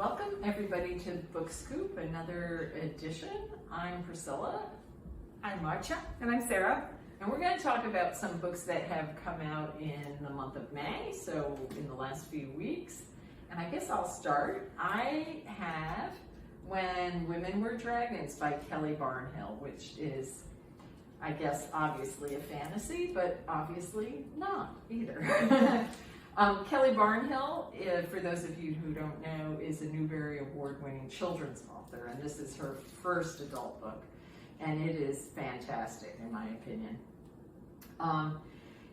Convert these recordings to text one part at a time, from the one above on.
Welcome everybody to Book Scoop, another edition. I'm Priscilla. I'm Marcia. And I'm Sarah. And we're going to talk about some books that have come out in the month of May, so in the last few weeks. And I guess I'll start. I have When Women Were Dragons by Kelly Barnhill, which is, I guess, obviously a fantasy, but obviously not either. Kelly Barnhill, for those of you who don't know, is a Newbery Award-winning children's author, and this is her first adult book, and it is fantastic in my opinion.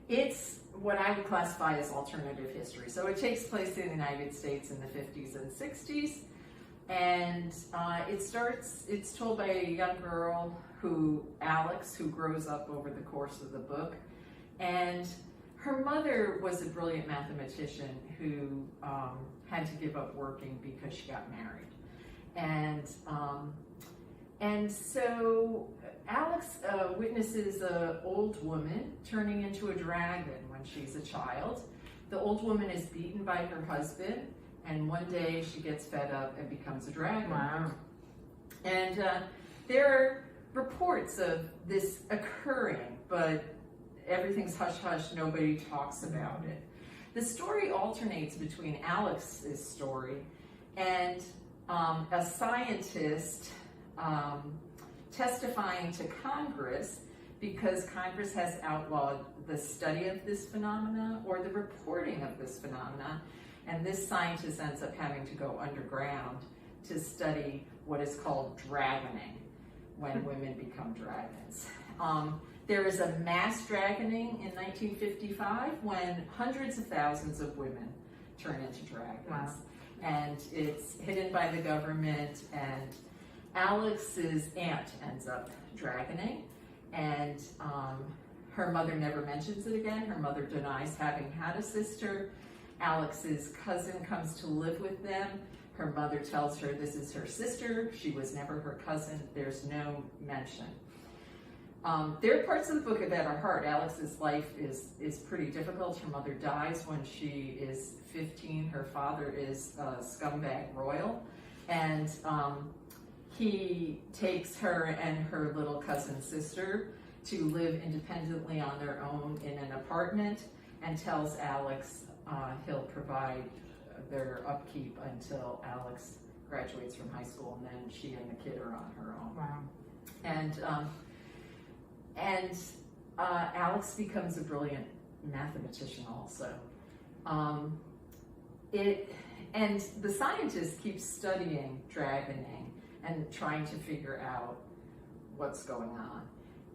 It's what I would classify as alternative history. So it takes place in the United States in the 50s and 60s, and it's told by a young girl, Alex, who grows up over the course of the book, and her mother was a brilliant mathematician who had to give up working because she got married. And so Alex witnesses an old woman turning into a dragon when she's a child. The old woman is beaten by her husband, and one day she gets fed up and becomes a dragon. Wow. And there are reports of this occurring, but everything's hush-hush, nobody talks about it. The story alternates between Alex's story and a scientist testifying to Congress because Congress has outlawed the study of this phenomena or the reporting of this phenomena, and this scientist ends up having to go underground to study what is called dragoning, when women become dragons. There is a mass dragoning in 1955 when hundreds of thousands of women turn into dragons. Wow. And it's hidden by the government, and Alex's aunt ends up dragoning, and her mother never mentions it again. Her mother denies having had a sister. Alex's cousin comes to live with them. Her mother tells her this is her sister. She was never her cousin. There's no mention. There are parts of the book that are hard. Alex's life is pretty difficult. Her mother dies when she is 15. Her father is a scumbag royal, and he takes her and her little cousin sister to live independently on their own in an apartment, and tells Alex he'll provide their upkeep until Alex graduates from high school, and then she and the kid are on her own. Wow. And Alex becomes a brilliant mathematician also. And the scientist keeps studying dragoning and trying to figure out what's going on.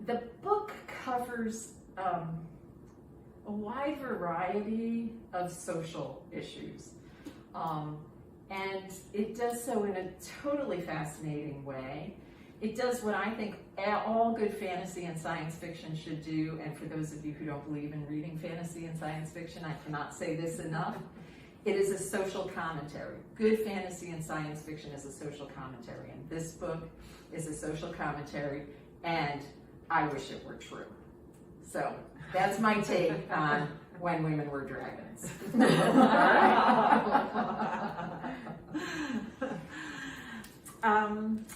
The book covers a wide variety of social issues. And it does so in a totally fascinating way. It does what I think all good fantasy and science fiction should do, and for those of you who don't believe in reading fantasy and science fiction, I cannot say this enough. It is a social commentary. Good fantasy and science fiction is a social commentary, and this book is a social commentary, and I wish it were true. So that's my take on When Women Were Dragons.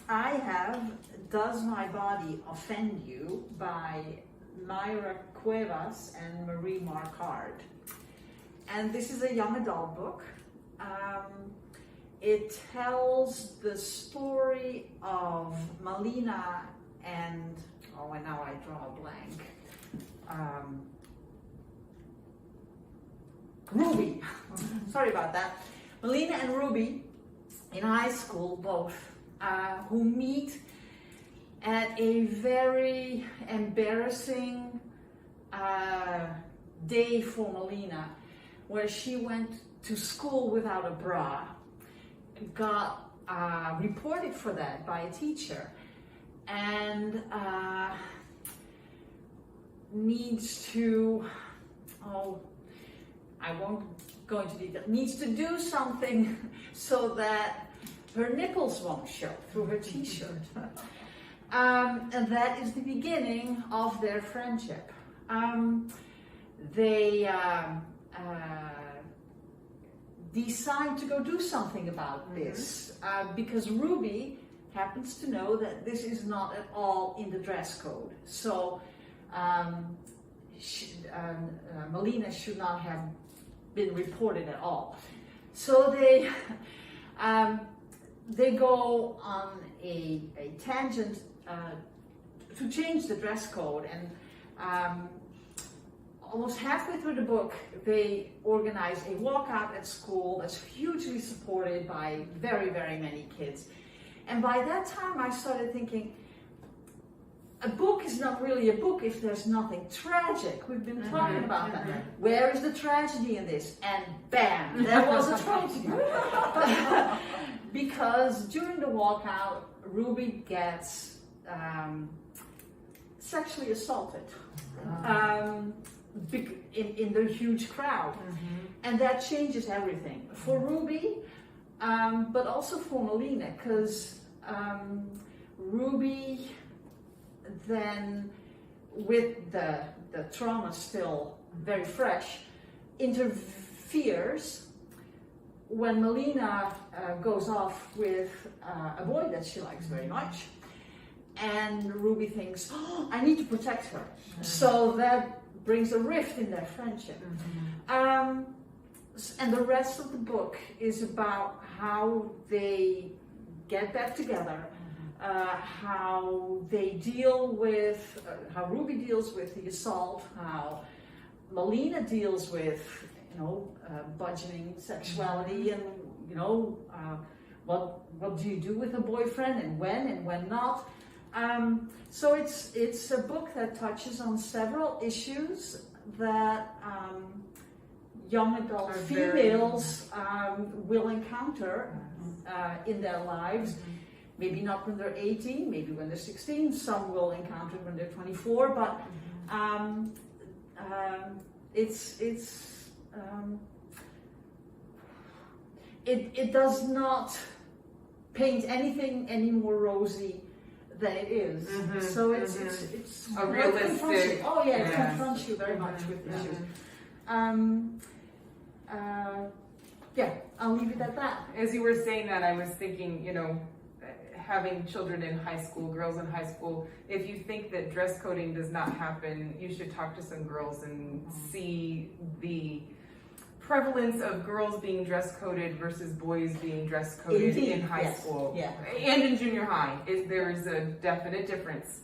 I have Does My Body Offend You by Mayra Cuevas and Marie Marquardt. And this is a young adult book. It tells the story of Melina and, and now I draw a blank. Ruby. Sorry about that. Melina and Ruby in high school, both, who meet at a very embarrassing day for Melina, where she went to school without a bra, got reported for that by a teacher, and needs to, I won't go into detail, needs to do something so that her nipples won't show through her t-shirt. And that is the beginning of their friendship. decide to go do something about this because Ruby happens to know that this is not at all in the dress code. So Melina should not have been reported at all. So they go on a tangent to change the dress code, and almost halfway through the book, they organize a walkout at school that's hugely supported by very, very many kids. And by that time, I started thinking, a book is not really a book if there's nothing tragic. We've been talking about that. Where is the tragedy in this? And bam, there was a tragedy. Because during the walkout, Ruby gets sexually assaulted in the huge crowd. And that changes everything for Ruby, but also for Melina, because Ruby then, with the trauma still very fresh, interferes when Melina goes off with a boy that she likes very much, and Ruby thinks, oh, I need to protect her. So that brings a rift in their friendship. And the rest of the book is about how they get back together, how they deal with, how Ruby deals with the assault, how Melina deals with, budgeting sexuality, and what do you do with a boyfriend, and when not. So it's a book that touches on several issues that young adult females will encounter in their lives. Maybe not when they're 18, maybe when they're 16. Some will encounter it when they're 24, but it does not paint anything any more rosy than it is. So it's a realistic. Oh yeah, it confronts you very much with issues. Yeah, I'll leave it at that. As you were saying that, I was thinking, having children in high school, girls in high school, if you think that dress coding does not happen, you should talk to some girls and see the prevalence of girls being dress coded versus boys being dress coded in high school. Yeah. And in junior high. There is a definite difference.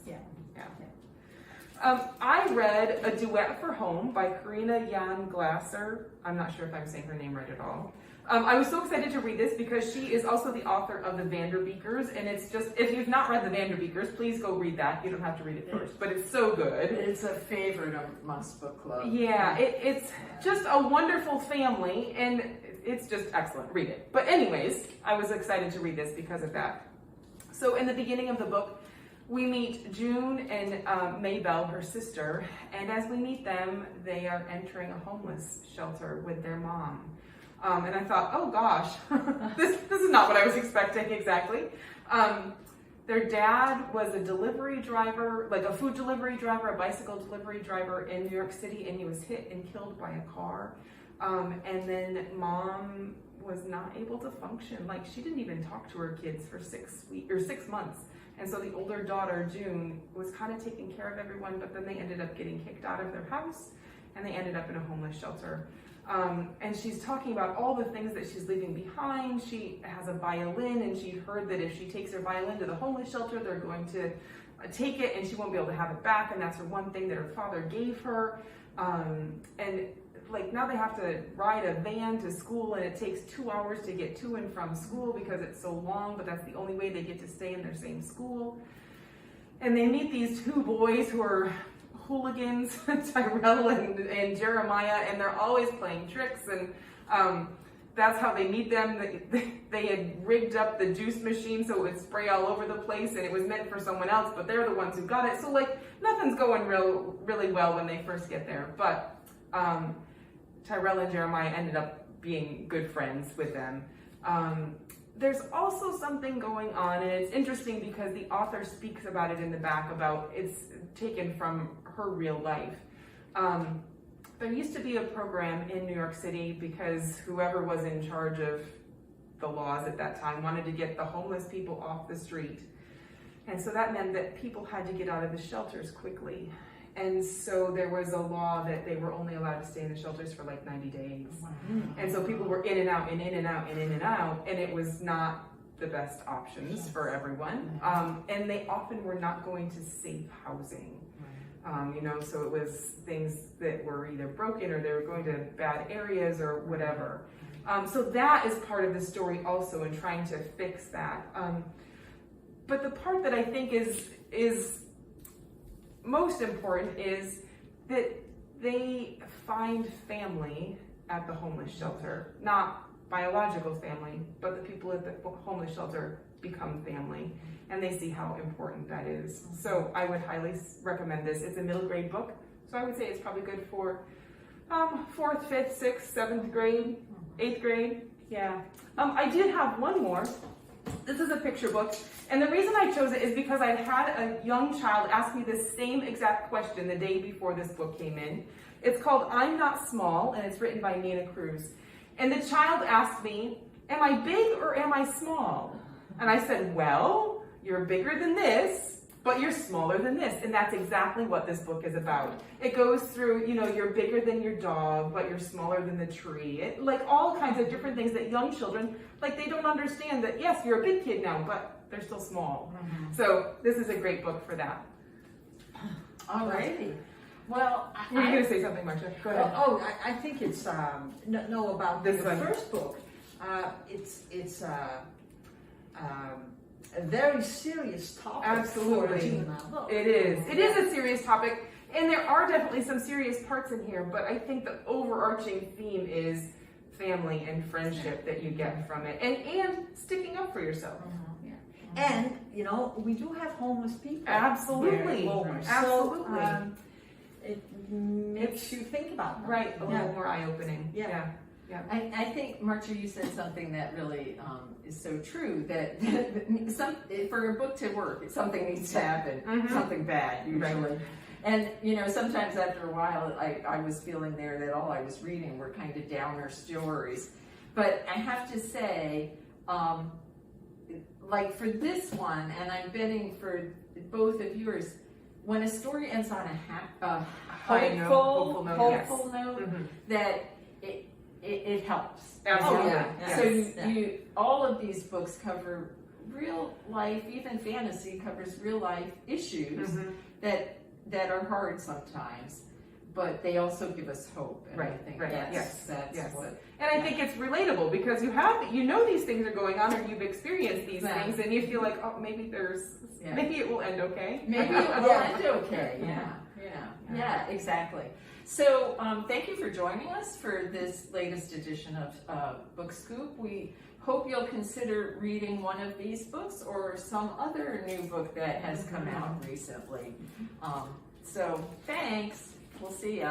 Yeah. I read A Duet for Home by Karina Jan Glasser. I'm not sure if I'm saying her name right at all. I was so excited to read this because she is also the author of The Vanderbeekers, and it's just, if you've not read The Vanderbeekers, please go read that. You don't have to read it first, but it's so good. It's a favorite of Monk's Book Club. Yeah, it's just a wonderful family, and it's just excellent. Read it. But anyways, I was excited to read this because of that. So in the beginning of the book, we meet June and Maybelle, her sister, and as we meet them, they are entering a homeless shelter with their mom. And I thought, oh gosh, this is not what I was expecting exactly. Their dad was a delivery driver, like a food delivery driver, a bicycle delivery driver in New York City, and he was hit and killed by a car. And then mom was not able to function. Like, she didn't even talk to her kids for 6 months. And so the older daughter, June, was kind of taking care of everyone, but then they ended up getting kicked out of their house, and they ended up in a homeless shelter. And she's talking about all the things that she's leaving behind. She has a violin, and she'd heard that if she takes her violin to the homeless shelter, they're going to take it, and she won't be able to have it back, and that's her one thing that her father gave her. And like, now they have to ride a van to school, and it takes 2 hours to get to and from school because it's so long, but that's the only way they get to stay in their same school. And they meet these two boys who are hooligans, Tyrell and Jeremiah, and they're always playing tricks, and that's how they meet them. They had rigged up the juice machine so it would spray all over the place, and it was meant for someone else, but they're the ones who got it. So like, nothing's going really well when they first get there, but Tyrell and Jeremiah ended up being good friends with them. There's also something going on, and it's interesting because the author speaks about it in the back, about it's taken from her real life. there used to be a program in New York City because whoever was in charge of the laws at that time wanted to get the homeless people off the street. And so that meant that people had to get out of the shelters quickly. And so there was a law that they were only allowed to stay in the shelters for like 90 days. And so people were in and out and in and out and in and out, and it was not the best options for everyone. And they often were not going to safe housing. So it was things that were either broken or they were going to bad areas or whatever. So that is part of the story also in trying to fix that. But the part that I think is most important is that they find family at the homeless shelter. Not biological family, but the people at the homeless shelter become family, and they see how important that is. So I would highly recommend this. It's a middle grade book, so I would say it's probably good for 4th, 5th, 6th, 7th grade, 8th grade. Yeah. I did have one more. This is a picture book, and the reason I chose it is because I'd had a young child ask me this same exact question the day before this book came in. It's called I'm Not Small, and it's written by Nina Cruz. And the child asked me, am I big or am I small? And I said, well, you're bigger than this, but you're smaller than this. And that's exactly what this book is about. It goes through, you're bigger than your dog, but you're smaller than the tree. Like all kinds of different things that young children, like they don't understand that, yes, you're a big kid now, but they're still small. So this is a great book for that. Alrighty. Well, You were going to say something, Marcia. Go ahead. I think it's about This the one. first book. It's a very serious topic. Absolutely. For a juvenile book. It is. It is a serious topic, and there are definitely some serious parts in here, but I think the overarching theme is family and friendship that you get from it, and sticking up for yourself. And we do have homeless people. Absolutely. Homeless. Absolutely. So, it makes you think about them. Right, a little more eye-opening. Yeah. I think, Marcia, you said something that really is so true, that for a book to work, something needs to happen, something bad usually. Right. And, sometimes after a while, I was feeling there that all I was reading were kind of downer stories. But I have to say, like for this one, and I'm betting for both of yours, when a story ends on a hopeful note, that it helps. Absolutely. yeah. So you all of these books cover real life, even fantasy covers real life issues that are hard sometimes, but they also give us hope. And I think that's what. And I think it's relatable because you know these things are going on, or you've experienced these things, and you feel like, oh, maybe maybe it will end okay. Maybe it will end okay. Yeah, exactly. So thank you for joining us for this latest edition of Book Scoop. We hope you'll consider reading one of these books or some other new book that has come out recently. So thanks. We'll see ya.